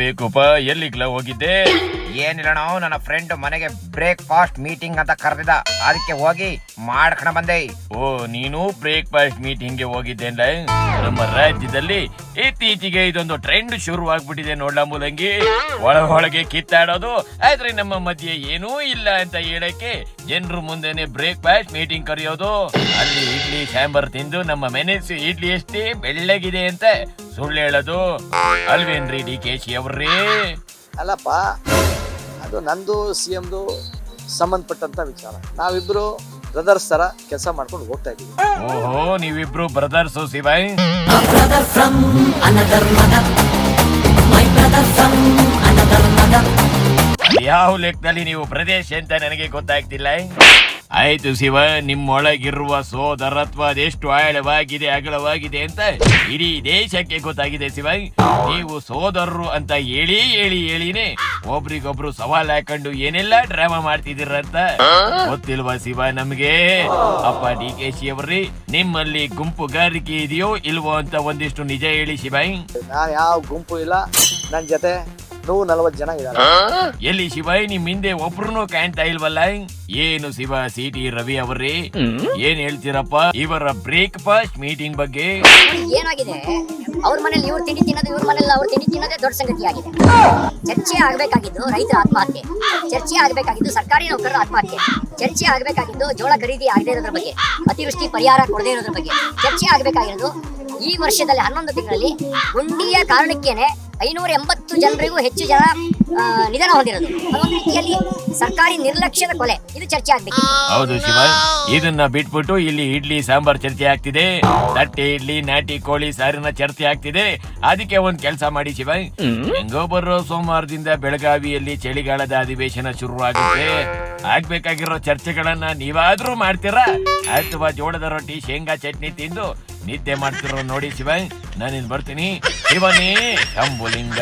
ಬೇಕುಪ್ಪ, ಎಲ್ಲಿಗ್ಲ ಹೋಗಿದ್ದೆ? ಏನಿಲ್ಲ, ನಾವು ನನ್ನ ಫ್ರೆಂಡ್ ಮನೆಗೆ ಬ್ರೇಕ್ಫಾಸ್ಟ್ ಮೀಟಿಂಗ್ ಅಂತ ಕರೆದಿದ್ದ, ಅದಕ್ಕೆ ಹೋಗಿ ಮಾಡ್ಕೊಂಡ ಬಂದೆ. ಓ, ನೀನು ಬ್ರೇಕ್ಫಾಸ್ಟ್ ಮೀಟಿಂಗ್ಗೆ ಹೋಗಿದ್ದೇನೆ. ನಮ್ಮ ರಾಜ್ಯದಲ್ಲಿ ಇತ್ತೀಚೆಗೆ ಇದೊಂದು ಟ್ರೆಂಡ್ ಶುರುವಾಗ್ಬಿಟ್ಟಿದೆ ನೋಡ್ಲ ಮೂಲಂಗಿ. ಒಳಗೆ ಕಿತ್ತಾಡೋದು, ಆದ್ರೆ ನಮ್ಮ ಮಧ್ಯೆ ಏನೂ ಇಲ್ಲ ಅಂತ ಹೇಳಕ್ಕೆ ಜನರು ಮುಂದೆನೆ ಬ್ರೇಕ್ಫಾಸ್ಟ್ ಮೀಟಿಂಗ್ ಕರೆಯೋದು. ಅಲ್ಲಿ ಇಡ್ಲಿ ಸಾಂಬಾರ್ ತಿಂದು ನಮ್ಮ ಮೆಣಸು ಇಡ್ಲಿ ಎಷ್ಟೇ ಬೆಳ್ಳಗಿದೆ ಅಂತ ಸುಳ್ಳು ಹೇಳೋದು ಅಲ್ವೇನ್ರಿ ಡಿ ಕೆ ಶಿ ಅವ್ರೇ? ಅಲ್ಲಪ್ಪ, ಅದು ನಂದು CMದು ಸಂಬಂಧಪಟ್ಟಂತ ವಿಚಾರ. ನಾವಿಬ್ರು ಬ್ರದರ್ಸ್ ತರ ಕೆಲಸ ಮಾಡ್ಕೊಂಡು ಹೋಗ್ತಾ ಇದೀವಿ. ಓಹೋ, ನೀವಿಬ್ರು ಬ್ರದರ್ಸ್ ಶಿವಾಯ್? ಯಾವ ಲೆಕ್ಕದಲ್ಲಿ ನೀವು ಪ್ರದೇಶ ಅಂತ ನನಗೆ ಗೊತ್ತಾಗ್ತಿಲ್ಲ. ಆಯ್ತು ಶಿವ, ನಿಮ್ಮೊಳಗಿರುವ ಸೋದರತ್ವ ಅದೆಷ್ಟು ಆಳವಾಗಿದೆ, ಅಗಲವಾಗಿದೆ ಅಂತ ಇಡೀ ದೇಶಕ್ಕೆ ಗೊತ್ತಾಗಿದೆ ಶಿವ. ನೀವು ಸೋದರರು ಅಂತ ಹೇಳಿನೇ ಒಬ್ರಿಗೊಬ್ರು ಸವಾಲ್ ಹಾಕೊಂಡು ಏನೆಲ್ಲ ಡ್ರಾಮಾ ಮಾಡ್ತಿದ್ದೀರಂತ ಗೊತ್ತಿಲ್ವಾ ಶಿವ ನಮ್ಗೆ? ಅಪ್ಪ ಡಿ ಕೆ ಶಿ ಅವ್ರಿ, ನಿಮ್ಮಲ್ಲಿ ಗುಂಪುಗಾರಿಕೆ ಇದೆಯೋ ಇಲ್ವೋ ಅಂತ ಒಂದಿಷ್ಟು ನಿಜ ಹೇಳಿ ಶಿವ. ನಾನು ಯಾವ ಗುಂಪು ಇಲ್ಲ, ನನ್ನ ಜೊತೆ 140 ಜನ ಇದ್ದಾರೆ. ಎಲ್ಲಿ ಶಿವ? ನಿಮ್ ಹಿಂದೆ ಒಬ್ರು ಕಾಣ್ತಾ ಇಲ್ವಲ್ಲ? ಏನು ಶಿವ ಸಿಟಿ ರವಿ ಅವರೇ, ಏನ್ ಹೇಳ್ತೀರಪ್ಪ ಇವರ ಬ್ರೇಕ್ಫಾಸ್ಟ್ ಮೀಟಿಂಗ್ ಬಗ್ಗೆ? ಏನಾಗಿದೆ, ಅವ್ರ ಮನೇಲಿ ಇವ್ರು ತಿಂಡಿ ತಿನ್ನೋದು, ಇವ್ರ ಮನೇಲಿ ಅವ್ರು ತಿಂಡಿ ತಿನ್ನೋದೇ ದೊಡ್ಡ ಸಂಗತಿ ಆಗಿದೆ. ಚರ್ಚೆ ಆಗ್ಬೇಕಾಗಿದ್ದು ರೈತರ ಆತ್ಮಹತ್ಯೆ, ಚರ್ಚೆ ಆಗ್ಬೇಕಾಗಿದ್ದು ಸರ್ಕಾರಿ ನೌಕರರ ಆತ್ಮಹತ್ಯೆ, ಚರ್ಚೆ ಆಗ್ಬೇಕಾಗಿದ್ದು ಜೋಳ ಖರೀದಿ ಆಗದೆ ಇರೋದ್ರ ಬಗ್ಗೆ, ಅತಿವೃಷ್ಟಿ ಪರಿಹಾರ ಕೊಡದೇ ಇರೋದ್ರ ಬಗ್ಗೆ ಚರ್ಚೆ ಆಗ್ಬೇಕಾಗಿರೋದು. ಈ ವರ್ಷದಲ್ಲಿ 11 ತಿಂಗಳಲ್ಲಿ ಗುಂಡಿಯ ಕಾರಣಕ್ಕೇನೆ 580 ಜನರಿಗೂ ಹೆಚ್ಚು ಜನ ನಿಧನ ಹೊಂದಿರೋದು. ಅದೊಂದು ರೀತಿಯಲ್ಲಿ ಸರ್ಕಾರಿ ನಿರ್ಲಕ್ಷ್ಯದ ಕೊಲೆ. ಇದು ಚರ್ಚೆ ಆಗ್ಬೇಕು. ಹೌದು ಶಿವ, ಇದನ್ನ ಬಿಟ್ಬಿಟ್ಟು ಇಲ್ಲಿ ಇಡ್ಲಿ ಸಾಂಬಾರ್ ಚರ್ಚೆ ಆಗ್ತಿದೆ, ತಟ್ಟೆ ಇಡ್ಲಿ ನಾಟಿ ಕೋಳಿ ಸಾರಿನ ಚರ್ಚೆ ಆಗ್ತಿದೆ. ಅದಕ್ಕೆ ಒಂದ್ ಕೆಲಸ ಮಾಡಿ ಶಿವ, ಹೆಂಗೋ ಬರೋ ಸೋಮವಾರದಿಂದ ಬೆಳಗಾವಿಯಲ್ಲಿ ಚಳಿಗಾಲದ ಅಧಿವೇಶನ ಶುರು ಆಗುತ್ತೆ. ಆಗ್ಬೇಕಾಗಿರೋ ಚರ್ಚೆಗಳನ್ನ ನೀವಾದ್ರೂ ಮಾಡ್ತೀರಾ ಅಥವಾ ಜೋಳದ ರೊಟ್ಟಿ ಶೇಂಗಾ ಚಟ್ನಿ ತಿಂದು ನಿದ್ದೆ ಮಾಡ್ತಿರೋ ನೋಡಿ ಶಿವ. ನಾನಿನ್ ಬರ್ತೀನಿ. ಶಿವನೇ ಶಂಭುಲಿಂಗ.